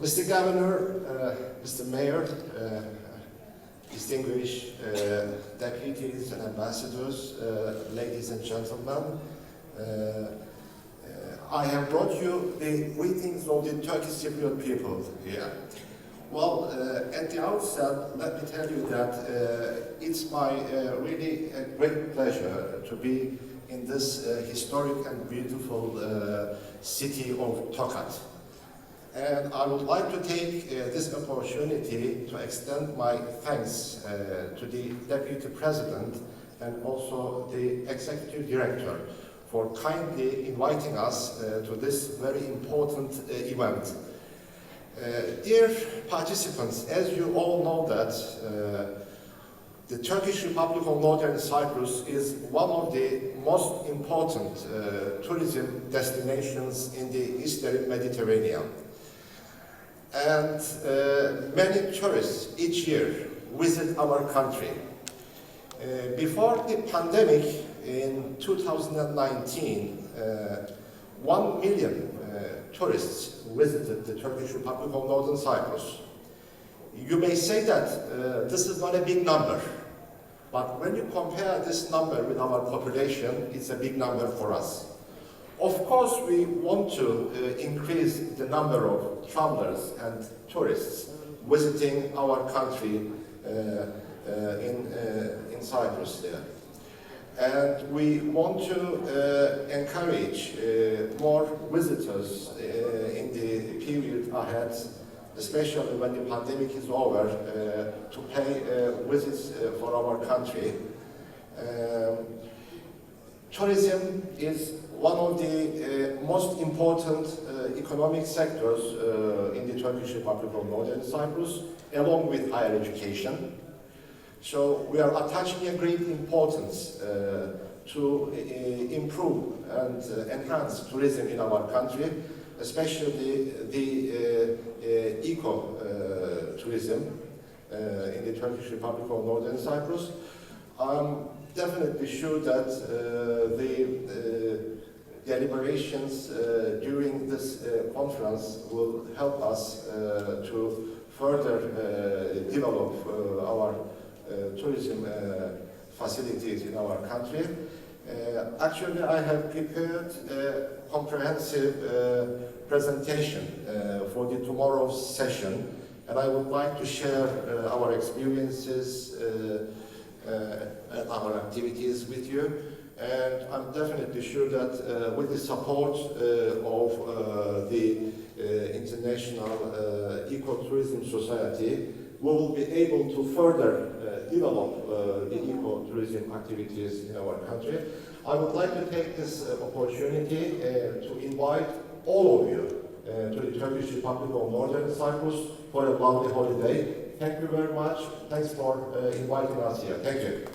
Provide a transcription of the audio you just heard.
Mr. Governor, Mr. Mayor, distinguished deputies and ambassadors, ladies and gentlemen, I have brought you the greetings of the Turkish Cypriot people here. Well, at the outset, let me tell you that it's my really a great pleasure to be in this historic and beautiful city of Tokat. And I would like to take this opportunity to extend my thanks to the Deputy President and also the Executive Director for kindly inviting us to this very important event. Dear participants, as you all know that the Turkish Republic of Northern Cyprus is one of the most important tourism destinations in the Eastern Mediterranean. And many tourists each year visit our country. Before the pandemic in 2019, 1 million tourists visited the Turkish Republic of Northern Cyprus. You may say that this is not a big number, but when you compare this number with our population, it's a big number for us. Of course, we want to increase the number of travelers and tourists visiting our country in Cyprus there. And we want to encourage more visitors in the period ahead, especially when the pandemic is over, to pay visits for our country. Tourism is one of the most important economic sectors in the Turkish Republic of Northern Cyprus, along with higher education. So we are attaching a great importance to improve and enhance tourism in our country, especially the eco-tourism in the Turkish Republic of Northern Cyprus. I'm definitely sure that the deliberations during this conference will help us to further develop our tourism facilities in our country. Actually, I have prepared a comprehensive presentation for the tomorrow's session, and I would like to share our experiences and our activities with you. And I'm definitely sure that with the support of the International Ecotourism Society, we will be able to further develop the ecotourism activities in our country. I would like to take this opportunity to invite all of you to the Turkish Republic of Northern Cyprus for a lovely holiday. Thank you very much. Thanks for inviting us here. Thank you.